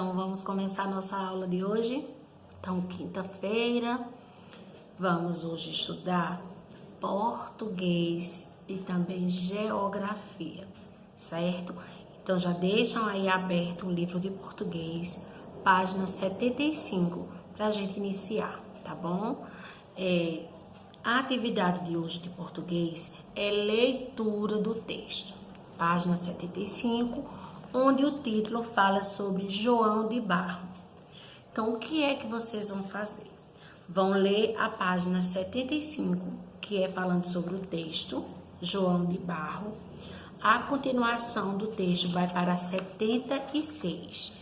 Então, vamos começar a nossa aula de hoje. Então, quinta-feira, vamos hoje estudar português e também geografia, certo? Então, já deixam aí aberto o livro de português, página 75, para a gente iniciar, tá bom? A atividade de hoje de português é leitura do texto, página 75, onde o título fala sobre João de Barro. Então, o que é que vocês vão fazer? Vão ler a página 75, que é falando sobre o texto, João de Barro. A continuação do texto vai para 76.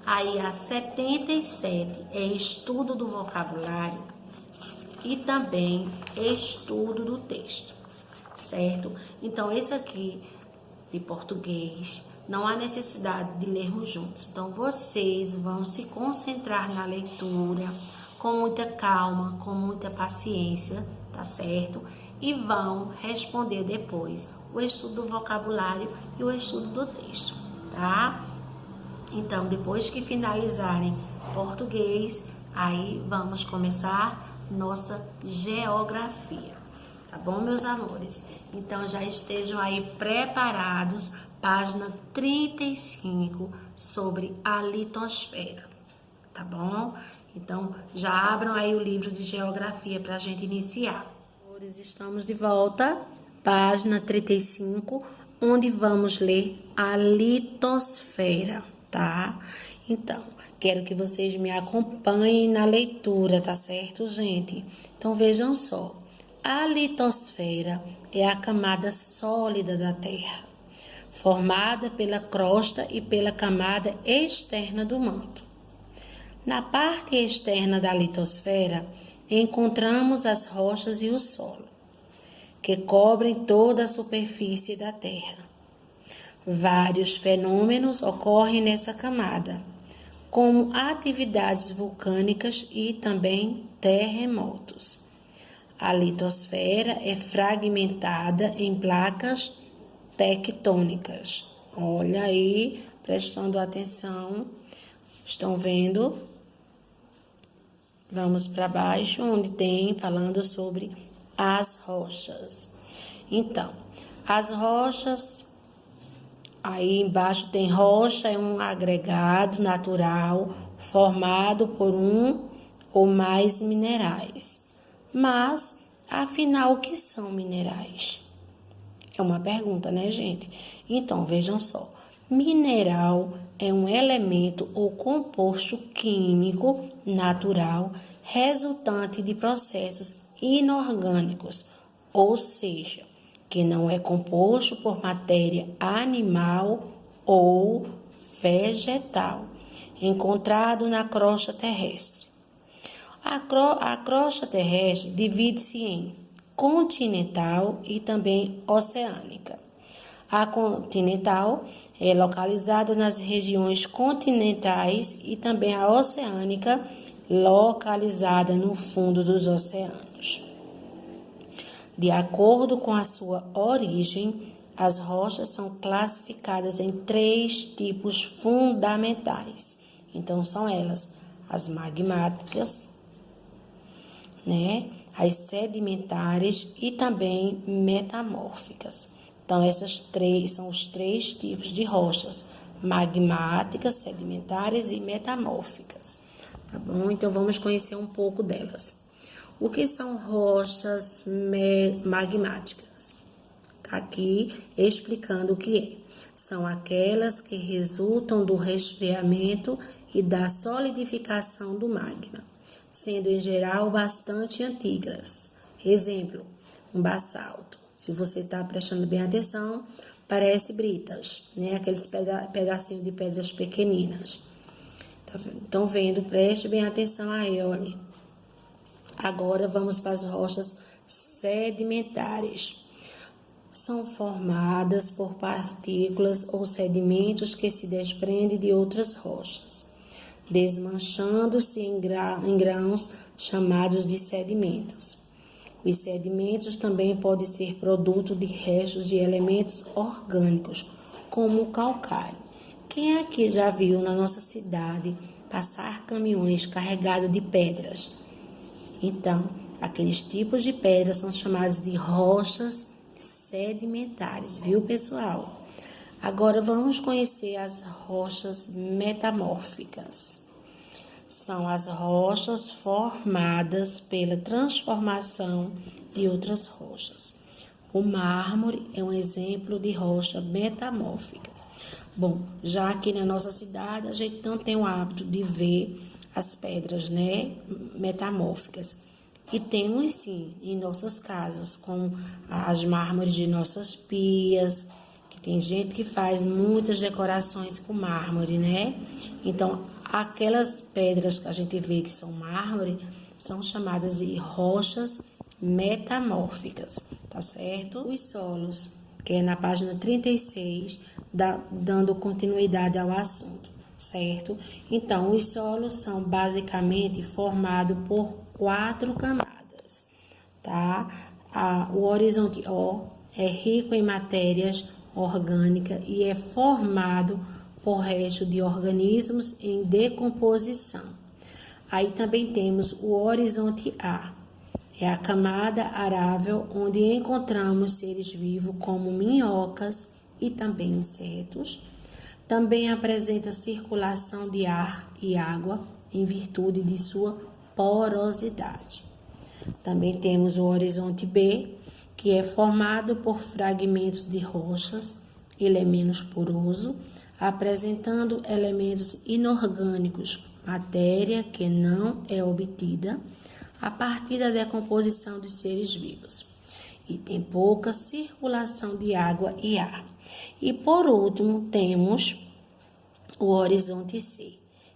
Aí, a 77 é estudo do vocabulário e também estudo do texto, certo? Então, esse aqui de português, não há necessidade de lermos juntos. Então, vocês vão se concentrar na leitura com muita calma, com muita paciência, tá certo? E vão responder depois o estudo do vocabulário e o estudo do texto, tá? Então, depois que finalizarem português, aí vamos começar nossa geografia. Tá bom, meus amores? Então, já estejam aí preparados, página 35, sobre a litosfera, tá bom? Então, já abram aí o livro de geografia para a gente iniciar. Estamos de volta, página 35, onde vamos ler a litosfera, tá? Então, quero que vocês me acompanhem na leitura, tá certo, gente? Então, vejam só. A litosfera é a camada sólida da Terra, formada pela crosta e pela camada externa do manto. Na parte externa da litosfera, encontramos as rochas e o solo, que cobrem toda a superfície da Terra. Vários fenômenos ocorrem nessa camada, como atividades vulcânicas e também terremotos. A litosfera é fragmentada em placas tectônicas. Olha aí, prestando atenção. Estão vendo? Vamos para baixo, onde tem falando sobre as rochas. Então, as rochas, aí embaixo tem rocha, é um agregado natural formado por um ou mais minerais. Mas, afinal, o que são minerais? É uma pergunta, né, gente? Então, vejam só. Mineral é um elemento ou composto químico natural resultante de processos inorgânicos, ou seja, que não é composto por matéria animal ou vegetal, encontrado na crosta terrestre. A crosta terrestre divide-se em continental e também oceânica. A continental é localizada nas regiões continentais e também a oceânica localizada no fundo dos oceanos. De acordo com a sua origem, as rochas são classificadas em 3 tipos fundamentais. Então, são elas as magmáticas, as sedimentares e também metamórficas. Então, essas três são os 3 tipos de rochas: magmáticas, sedimentares e metamórficas. Tá bom? Então, vamos conhecer um pouco delas. O que são rochas magmáticas? Tá aqui explicando o que é. São aquelas que resultam do resfriamento e da solidificação do magma, sendo em geral bastante antigas. Exemplo, um basalto. Se você está prestando bem atenção, parece britas, aqueles pedacinhos de pedras pequeninas. Estão vendo? Preste bem atenção aí, olha. Agora vamos para as rochas sedimentares. São formadas por partículas ou sedimentos que se desprendem de outras rochas, desmanchando-se em grãos chamados de sedimentos. Os sedimentos também podem ser produto de restos de elementos orgânicos, como o calcário, Quem aqui já viu na nossa cidade passar caminhões carregados de pedras? Então, aqueles tipos de pedras são chamados de rochas sedimentares, viu, pessoal? Agora vamos conhecer as rochas metamórficas. São as rochas formadas pela transformação de outras rochas. O mármore é um exemplo de rocha metamórfica. Bom, já aqui na nossa cidade a gente não tem o hábito de ver as pedras, né, metamórficas. E temos sim em nossas casas, com as mármores de nossas pias, que tem gente que faz muitas decorações com mármore, né? Então, aquelas pedras que a gente vê que são mármore são chamadas de rochas metamórficas, tá certo? Os solos, que é na página 36, dando continuidade ao assunto, certo? Então, os solos são basicamente formados por 4 camadas, tá? O horizonte O é rico em matérias orgânicas e é formado por resto de organismos em decomposição. Aí também temos o horizonte A, é a camada arável onde encontramos seres vivos como minhocas e também insetos. Também apresenta circulação de ar e água em virtude de sua porosidade. Também temos o horizonte B, que é formado por fragmentos de rochas, ele é menos poroso, apresentando elementos inorgânicos, matéria que não é obtida a partir da decomposição dos seres vivos. E tem pouca circulação de água e ar. E por último, temos o horizonte C,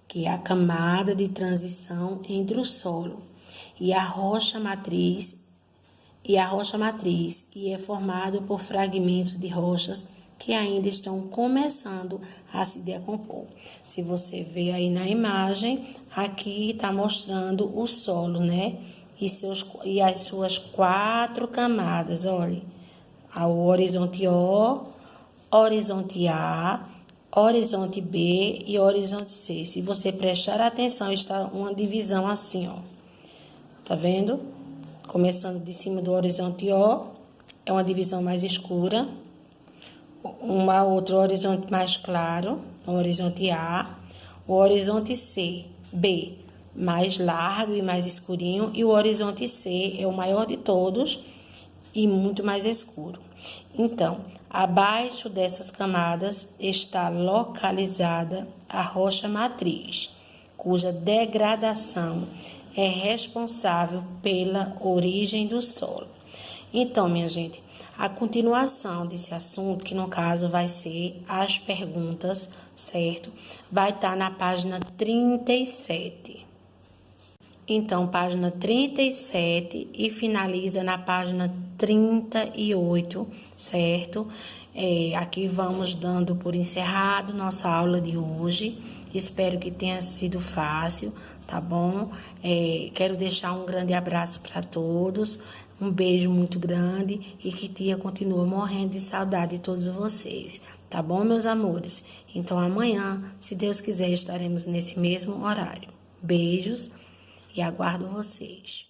que é a camada de transição entre o solo e a rocha matriz, e é formado por fragmentos de rochas que ainda estão começando a se decompor. Se você vê aí na imagem, aqui está mostrando o solo, né? E as suas 4 camadas, olha. O horizonte O, horizonte A, horizonte B e horizonte C. Se você prestar atenção, está uma divisão assim, ó. Tá vendo? Começando de cima do horizonte O, é uma divisão mais escura. Outro horizonte mais claro, o horizonte A. O horizonte C, B, mais largo e mais escurinho. E o horizonte C é o maior de todos e muito mais escuro. Então, abaixo dessas camadas está localizada a rocha matriz, cuja degradação é responsável pela origem do solo. Então, minha gente, a continuação desse assunto, que no caso vai ser as perguntas, certo? Vai estar na página 37. Então, página 37 e finaliza na página 38, certo? Aqui vamos dando por encerrado nossa aula de hoje. Espero que tenha sido fácil, tá bom? Quero deixar um grande abraço para todos, um beijo muito grande e que tia continua morrendo de saudade de todos vocês, tá bom, meus amores? Então, amanhã, se Deus quiser, estaremos nesse mesmo horário. Beijos e aguardo vocês.